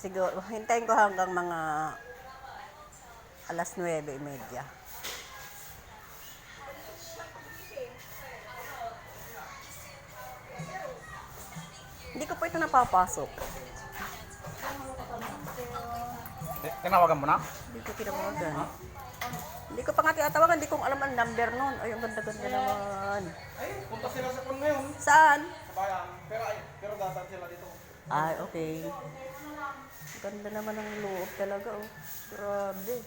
Siguro, hintayin ko hanggang mga alas 9:30. Hindi ko pa ito napapasok. Tinawagan mo na? Hindi ko tinawagan. Hindi ko pa nga tinatawagan, hindi ko alam ang number nun. Ay, ang ganda-ganda naman. Ay, punta sila sa kung ngayon. Saan? Sa bayan. Pero dadaan sila dito. Ay, okay. Ganda naman ang loob talaga, oh. Grabe.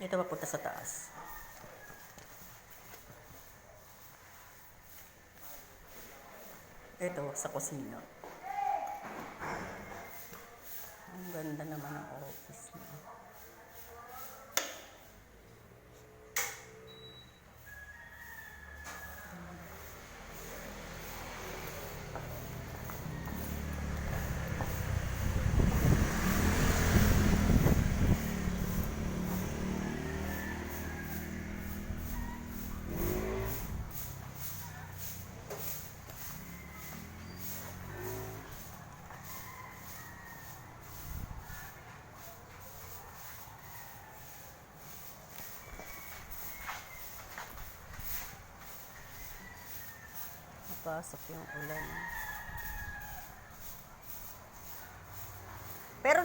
Ito papunta sa taas. Ito, sa kusina. Ang ganda naman ng office niya. Napasok yung ulan. Pero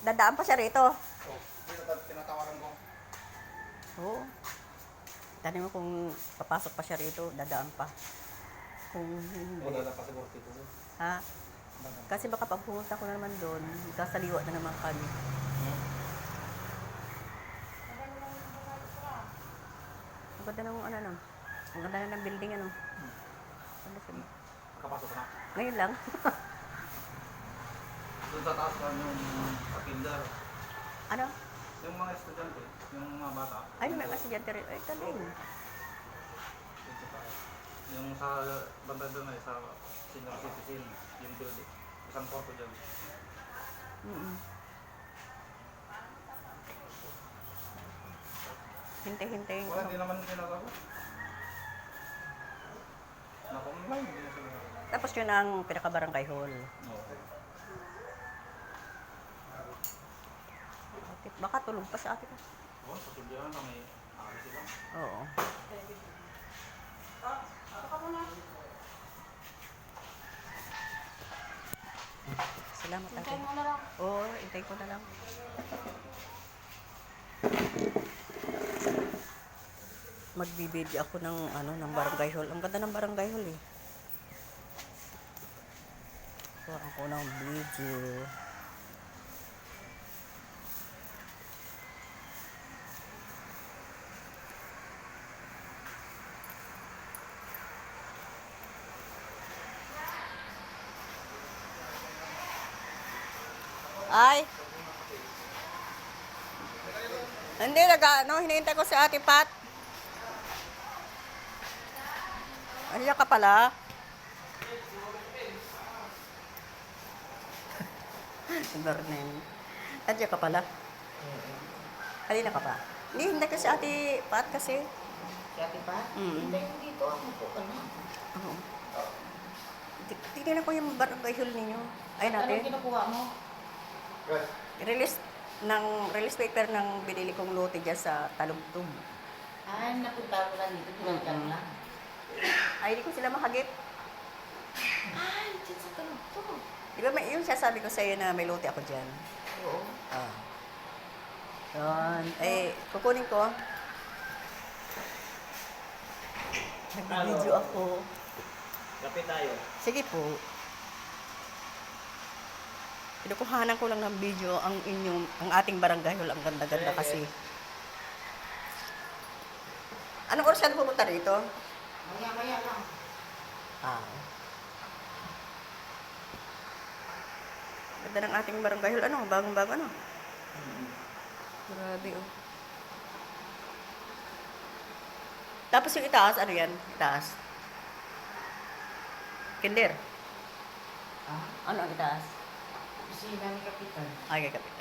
dadaan pa siya rito. Oh, dito tinatawagan ko. Oo. Tanong mo kung papasok pa siya rito, dadaan pa. Kung hindi. O, dada pa siguro dito. Ha? Kasi baka pag pumunta ko na naman doon, kasaliwa na naman kami. Ang ganda ng ano, no? Ang ganda na ng building, ano? Ano siya? Nakapasok na. Ngayon lang. Doon sa taas pa yung pakindar. Ano? Yung mga estudyante, yung mga bata. Ay, may estudyante rin. Ay, galing. Doon sa taas. Yung sa banda doon ay sa senior citizen, yung building. Isang kwarto dyan. Hintay-hintay. Wala, hindi naman ginagawa. Naka-online, hindi na sila. Tapos yun ang pinaka-barangay hall. Okay. Baka tulog pa sa atin. Oo, sa Subiakan kami aalis sila. Oo. Salamat ate. Hintay mo na lang. Oo, intay ko na lang. Magbibideo ako ng ano ng barangay hall. Ang ganda ng barangay hall eh. Kuha ako ng video. Ay. Hindi, hinihintay ko si Ate Pat. Andiyan ka pala. Bernin. Andiyan ka pala. Halina ka pa. Hindi, hindi ko si Ate Pat kasi. Si Ate Pa? Hintay mo dito. Ako po ka na. Oo. Tingnan ko yung barangay hall ninyo. Ay Anong natin. kinukuha mo? Release paper ng binili kong lote dyan sa Talugtog. Ay, napunta ko lang dito. Pinagkan lang. Ay, hindi ko sila makagip. Ay, dyan sa kalugtog. Di ba yung sasabi ko sa'yo na may lote ako dyan? Oo. Ah. Yun. Eh, kukunin ko. Nag-video ako. Kapit tayo. Sige po. Kinukuhanan ko lang ng video ang ating barangay hall. Ang ganda-ganda kasi. Anong oras ka na pumunta rito? Maya-maya lang. Ah. Ganda ng ating barangay hall. Ano? Bagong-bago ano? Grabe oh. Tapos yung itaas, ano yan? Itaas. Kinder. Ah? Ano ang itaas? Kusina ni Kapitan. Ay, kagabi.